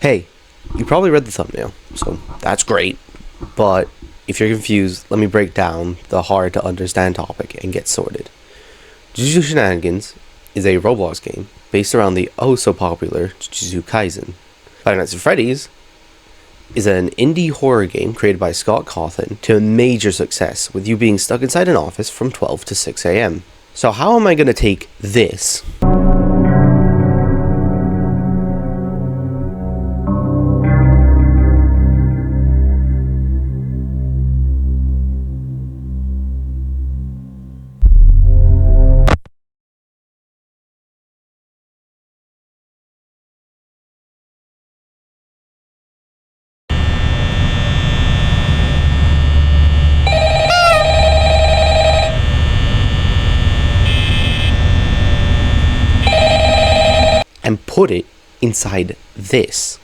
Hey, you probably read the thumbnail, so that's great. But if you're confused, let me break down the hard to understand topic and get sorted. Jujutsu Shenanigans is a Roblox game based around the oh so popular Jujutsu Kaisen. Five Nights at Freddy's is an indie horror game created by Scott Cawthon to a major success, with you being stuck inside an office from 12 to 6 a.m. So how am I going to take this and put it inside this?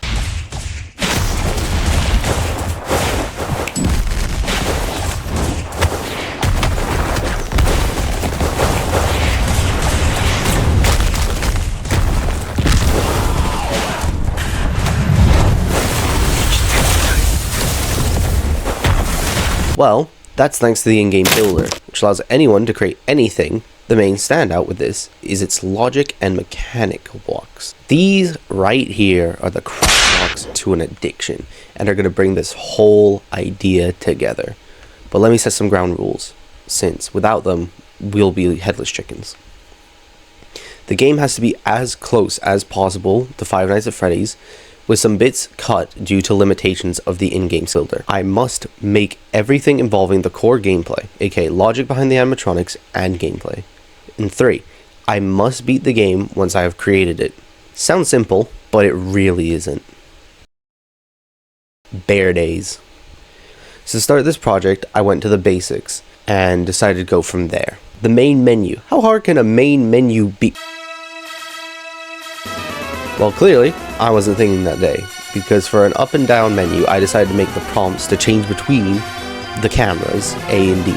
Well, that's thanks to the in-game builder, which allows anyone to create anything. The main standout with this is its logic and mechanical blocks. These right here are the crack blocks to an addiction, and are going to bring this whole idea together. But let me set some ground rules, since without them, we'll be headless chickens. The game has to be as close as possible to Five Nights at Freddy's, with some bits cut due to limitations of the in-game builder. I must make everything involving the core gameplay, aka logic behind the animatronics and gameplay. And 3, I must beat the game once I have created it. Sounds simple, but it really isn't. Bear days. So to start this project, I went to the basics and decided to go from there. The main menu. How hard can a main menu be? Well, clearly, I wasn't thinking that day, because for an up and down menu, I decided to make the prompts to change between the cameras, A and D.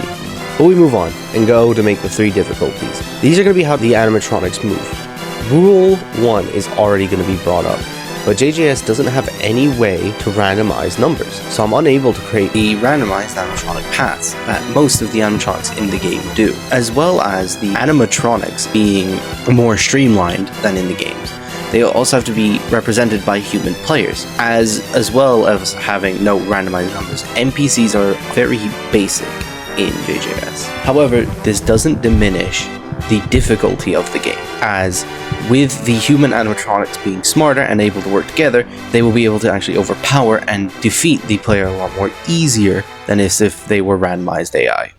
But we move on, and go to make the 3 difficulties. These are going to be how the animatronics move. Rule 1 is already going to be brought up, but JJS doesn't have any way to randomize numbers, so I'm unable to create the randomized animatronic paths that most of the animatronics in the game do, as well as the animatronics being more streamlined than in the games. They also have to be represented by human players, as well as having no randomized numbers. NPCs are very basic in JJS. However, this doesn't diminish the difficulty of the game, as with the human animatronics being smarter and able to work together, they will be able to actually overpower and defeat the player a lot more easier than if they were randomized AI.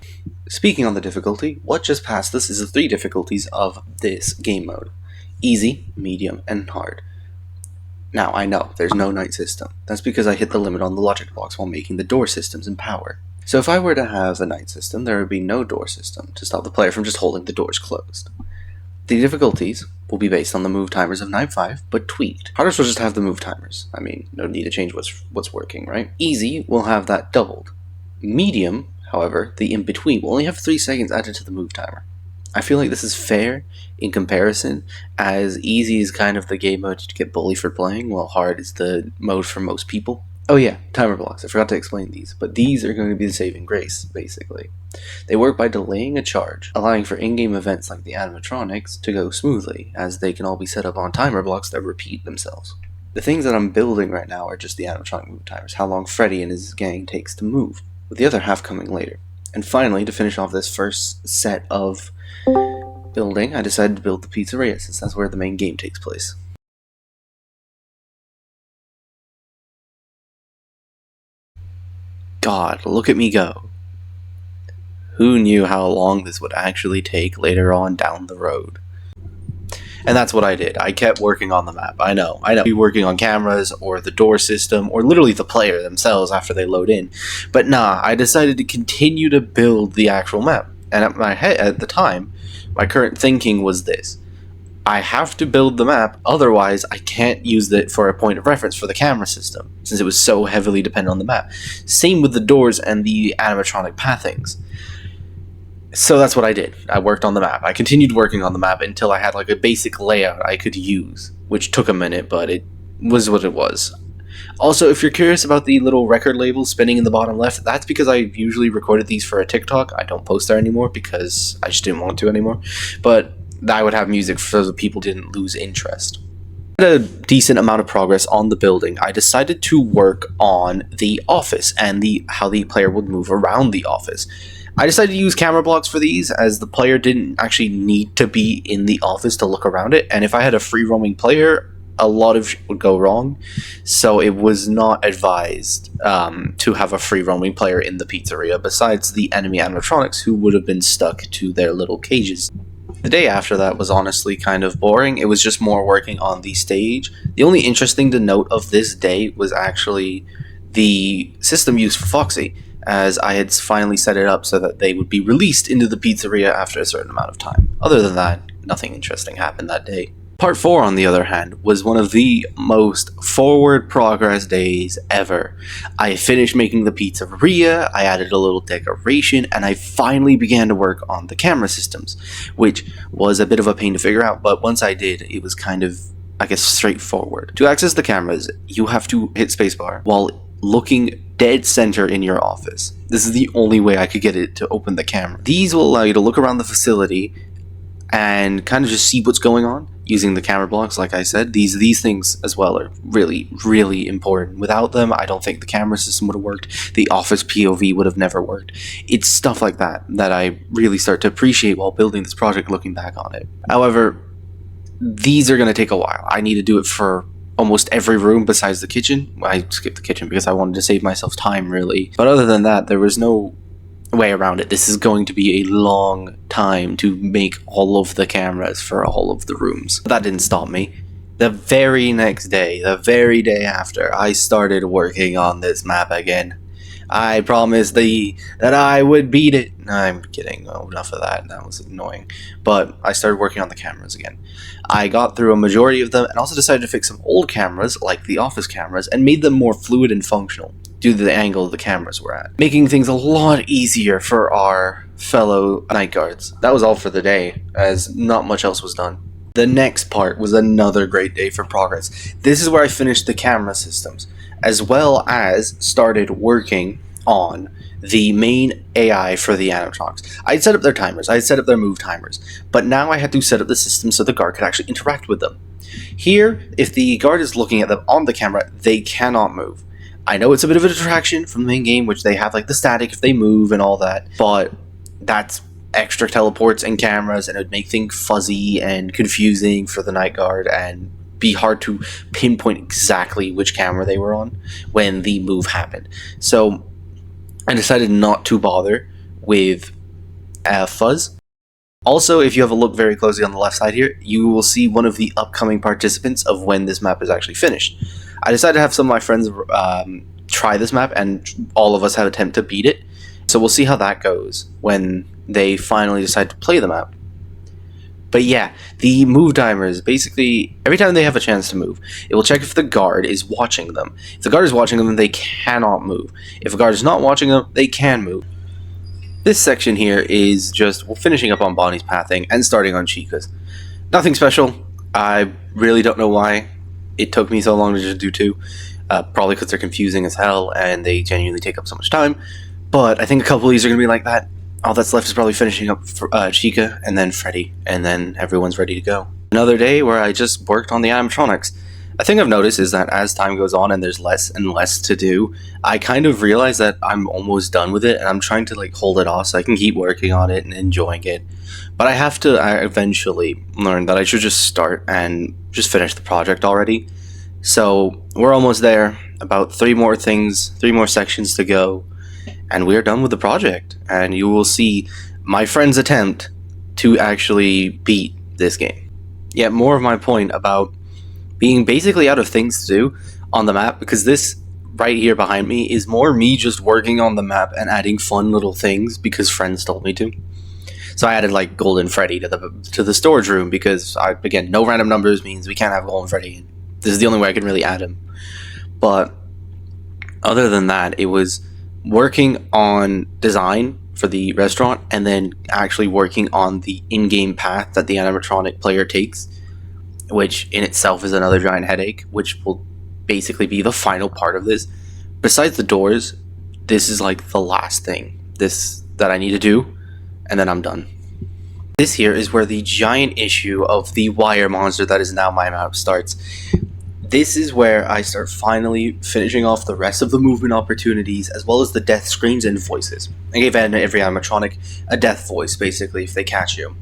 Speaking on the difficulty, what just passed us is the 3 difficulties of this game mode. Easy, medium, and hard. Now, I know, there's no night system. That's because I hit the limit on the logic blocks while making the door systems in power. So if I were to have a night system, there would be no door system to stop the player from just holding the doors closed. The difficulties will be based on the move timers of Night 5, but tweaked. Hardest will just have the move timers. I mean, no need to change what's working, right? Easy will have that doubled. Medium, however, the in-between, will only have 3 seconds added to the move timer. I feel like this is fair in comparison, as easy is kind of the game mode to get bullied for playing, while hard is the mode for most people. Oh yeah, timer blocks, I forgot to explain these, but these are going to be the saving grace, basically. They work by delaying a charge, allowing for in-game events like the animatronics to go smoothly, as they can all be set up on timer blocks that repeat themselves. The things that I'm building right now are just the animatronic move timers, how long Freddy and his gang takes to move, with the other half coming later. And finally, to finish off this first set of building, I decided to build the pizzeria, since that's where the main game takes place. God, look at me go. Who knew how long this would actually take later on down the road? And that's what I did. I kept working on the map. I know. Be working on cameras, or the door system, or literally the player themselves after they load in. But nah, I decided to continue to build the actual map. And at the time, my current thinking was this. I have to build the map, otherwise I can't use it for a point of reference for the camera system, since it was so heavily dependent on the map. Same with the doors and the animatronic pathings. So that's what I did. I worked on the map. I continued working on the map until I had like a basic layout I could use, which took a minute, but it was what it was. Also, if you're curious about the little record label spinning in the bottom left, that's because I usually recorded these for a TikTok. I don't post there anymore because I just didn't want to anymore. But I would have music so that people didn't lose interest. A decent amount of progress on the building. I decided to work on the office and how the player would move around the office. I decided to use camera blocks for these, as the player didn't actually need to be in the office to look around it, and if I had a free roaming player, a lot of shit would go wrong, so it was not advised to have a free roaming player in the pizzeria besides the enemy animatronics, who would have been stuck to their little cages. The day after that was honestly kind of boring. It was just more working on the stage. The only interesting to note of this day was actually the system used for Foxy, as I had finally set it up so that they would be released into the pizzeria after a certain amount of time. Other than that, nothing interesting happened that day. Part 4, on the other hand, was one of the most forward progress days ever. I finished making the pizzeria, I added a little decoration, and I finally began to work on the camera systems, which was a bit of a pain to figure out, but once I did, it was kind of, I guess, straightforward. To access the cameras, you have to hit spacebar while looking dead center in your office. This is the only way I could get it to open the camera. These will allow you to look around the facility and kind of just see what's going on using the camera blocks. Like I said, these things as well are really, really important. Without them, I don't think the camera system would have worked. The office POV would have never worked. It's stuff like that that I really start to appreciate while building this project, looking back on it. However, these are going to take a while. I need to do it for almost every room besides the kitchen. I skipped the kitchen because I wanted to save myself time, really. But other than that, there was no way around it. This is going to be a long time to make all of the cameras for all of the rooms. But that didn't stop me. The very next day, the very day after, I started working on this map again. I promised that I would beat it. I'm kidding. Oh, enough of that. That was annoying. But I started working on the cameras again. I got through a majority of them and also decided to fix some old cameras, like the office cameras, and made them more fluid and functional due to the angle the cameras were at, making things a lot easier for our fellow night guards. That was all for the day, as not much else was done. The next part was another great day for progress. This is where I finished the camera systems, as well as started working on the main AI for the animatronics. I'd set up their timers, I'd set up their move timers, but now I had to set up the system so the guard could actually interact with them. Here, if the guard is looking at them on the camera, they cannot move. I know it's a bit of a distraction from the main game, which they have like the static if they move and all that, but that's extra teleports and cameras, and it would make things fuzzy and confusing for the night guard and be hard to pinpoint exactly which camera they were on when the move happened. So I decided not to bother with fuzz. Also, if you have a look very closely on the left side here, you will see one of the upcoming participants of when this map is actually finished. I decided to have some of my friends try this map, and all of us have attempt to beat it. So we'll see how that goes when they finally decide to play the map. But yeah, the move timers, basically, every time they have a chance to move, it will check if the guard is watching them. If the guard is watching them, they cannot move. If a guard is not watching them, they can move. This section here is just finishing up on Bonnie's pathing and starting on Chica's. Nothing special. I really don't know why it took me so long to just do two. Probably because they're confusing as hell and they genuinely take up so much time. But I think a couple of these are going to be like that. All that's left is probably finishing up for Chica and then Freddy, and then everyone's ready to go. Another day where I just worked on the animatronics. A thing I've noticed is that as time goes on and there's less and less to do, I kind of realize that I'm almost done with it, and I'm trying to like hold it off so I can keep working on it and enjoying it. But I have to eventually learn that I should just start and just finish the project already. So we're almost there. About 3 more sections to go, and we're done with the project. And you will see my friend's attempt to actually beat this game. Yet more of my point about being basically out of things to do on the map, because this right here behind me is more me just working on the map and adding fun little things because friends told me to. So I added like Golden Freddy to the storage room because, again, no random numbers means we can't have Golden Freddy. This is the only way I can really add him. But other than that, it was working on design for the restaurant and then actually working on the in-game path that the animatronic player takes, which in itself is another giant headache, which will basically be the final part of this. Besides the doors, this is like the last thing that I need to do, and then I'm done. This here is where the giant issue of the wire monster that is now my map starts. This is where I start finally finishing off the rest of the movement opportunities, as well as the death screens and voices. I gave every animatronic a death voice, basically, if they catch you.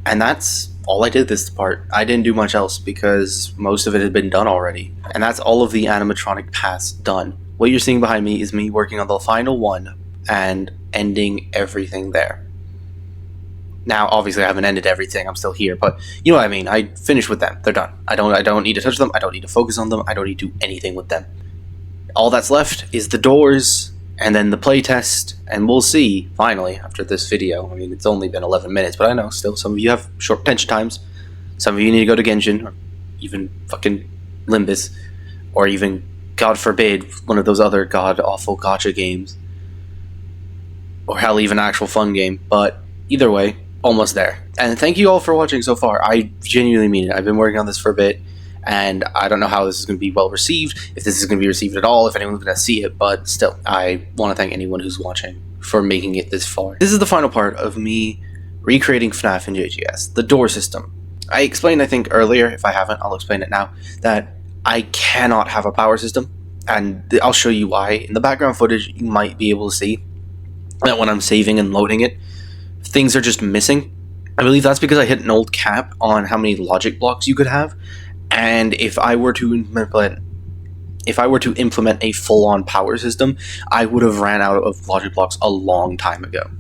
And that's all I did this part. I didn't do much else, because most of it had been done already. And that's all of the animatronic paths done. What you're seeing behind me is me working on the final one, and ending everything there. Now, obviously, I haven't ended everything. I'm still here, but you know what I mean. I finished with them. They're done. I don't need to touch them. I don't need to focus on them. I don't need to do anything with them. All that's left is the doors, and then the playtest, and we'll see, finally, after this video. I mean, it's only been 11 minutes, but I know, still, some of you have short attention times. Some of you need to go to Genshin, or even fucking Limbus, or even, God forbid, one of those other god-awful gacha games. Or hell, even an actual fun game. But either way, almost there. And thank you all for watching so far. I genuinely mean it. I've been working on this for a bit, and I don't know how this is going to be well received, if this is going to be received at all, if anyone's going to see it, but still, I want to thank anyone who's watching for making it this far. This is the final part of me recreating FNAF in JJS, the door system. I explained, I think, earlier, if I haven't, I'll explain it now, that I cannot have a power system, and I'll show you why. In the background footage, you might be able to see that when I'm saving and loading it, things are just missing. I believe that's because I hit an old cap on how many logic blocks you could have, and if I were to implement a full-on power system, I would have ran out of logic blocks a long time ago.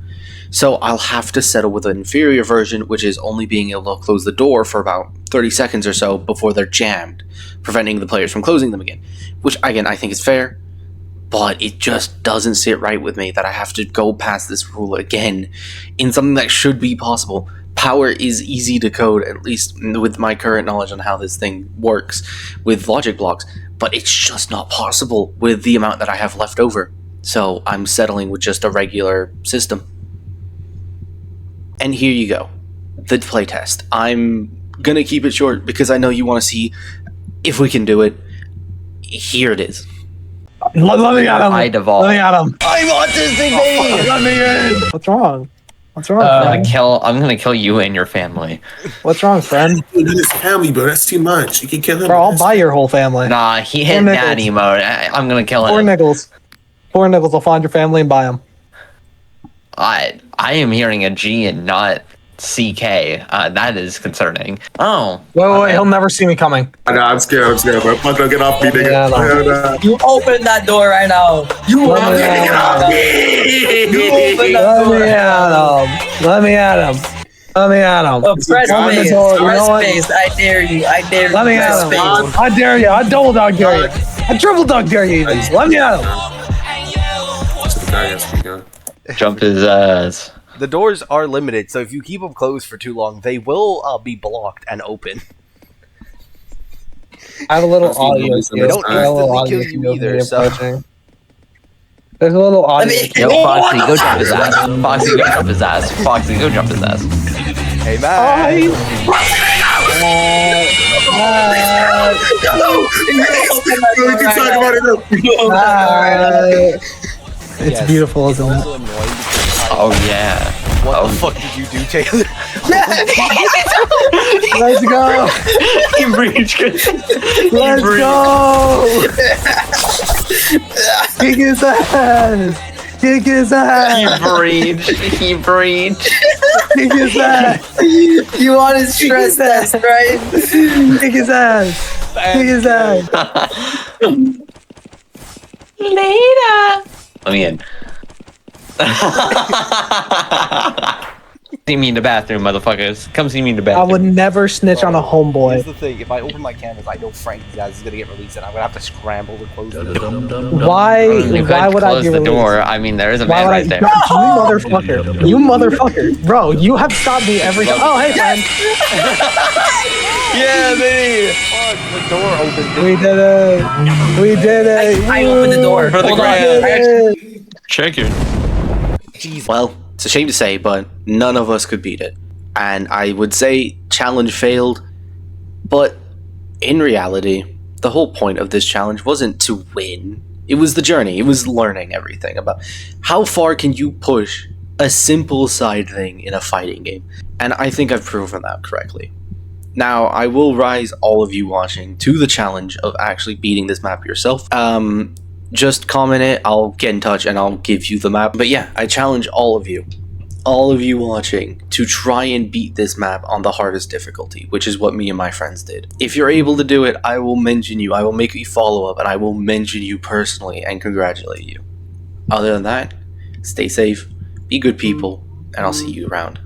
So I'll have to settle with an inferior version, which is only being able to close the door for about 30 seconds or so before they're jammed, preventing the players from closing them again. Which, again, I think is fair, but it just doesn't sit right with me that I have to go past this rule again in something that should be possible. Power is easy to code, at least with my current knowledge on how this thing works with logic blocks, but it's just not possible with the amount that I have left over. So I'm settling with just a regular system. And here you go, the playtest. I'm gonna keep it short because I know you want to see if we can do it. Here it is. Let me at him. I devolved. Let me at him. I'm autistic, baby! Let me in. What's wrong? What's wrong, I'm friend? gonna kill you and your family. What's wrong, friend? Dude, his family, bro. That's too much. You can kill him. Bro, I'll buy your whole family. Nah, he hit nickels. daddy mode. I'm gonna kill him. 4 nickels. 4 nickels. I'll find your family and buy them. I am hearing a G and not CK. That is concerning. Oh. Wait. He'll never see me coming. I know, I'm scared, bro. Fuck, don't get off me, nigga. Yeah, no. No. You open that door right now. You Let open me that at door. him. You open that door. Let me at him. Let me at him. Oh, press Open the space. door. You know Press what? space. I dare you. I dare you. Let me Press at him. space. I dare you. I double dog dare you. I triple dog dare you. Let me at him. So the guy has to be gone. Jump his ass. The doors are limited, so if you keep them closed for too long, they will be blocked and open. I have a little I've seen audio. movies cue. that don't I have a little instantly audio kill you cue of either, me so- approaching. There's a little audio. me- cue. Yo, Foxy, go jump his ass. Foxy, go jump his ass. Foxy, go jump his ass. Hey, man! We can talk about it now. It's Yes. beautiful, isn't it? Also annoying because Oh yeah. what the fuck did you do, Taylor? Let's go! He breached. Let's go! Kick his ass! Kick his ass! He breached. He breached. Kick his ass! You want his stress test, right? Kick his ass! Kick his ass! Later. Let me in. See me in the bathroom, motherfuckers. Come see me in the I bathroom. would never snitch on a Here's homeboy. the thing, if I open my canvas, I know Frankie's ass is gonna get released and I'm gonna have to scramble to close the door. Why? You Why could would I close be the released? door. I mean, there is a Why man would right I? there. You motherfucker! You motherfucker! Bro, you have stopped me every time. Oh, hey, friend. Yeah, baby. Fuck, the door opened. We did it. We did it. I opened the door. For the Hold on. grand. I actually- Check it. Jeez. Well, it's a shame to say, but none of us could beat it. And I would say challenge failed, but in reality, The whole point of this challenge wasn't to win. It was the journey. It was learning everything about how far can you push a simple side thing in a fighting game. And I think I've proven that correctly. Now, I will rise all of you watching to the challenge of actually beating this map yourself. Just comment it, I'll get in touch and I'll give you the map. But yeah, I challenge all of you watching, to try and beat this map on the hardest difficulty, which is what me and my friends did. If you're able to do it, I will mention you, I will make a follow up, and I will mention you personally and congratulate you. Other than that, stay safe, be good people, and I'll see you around.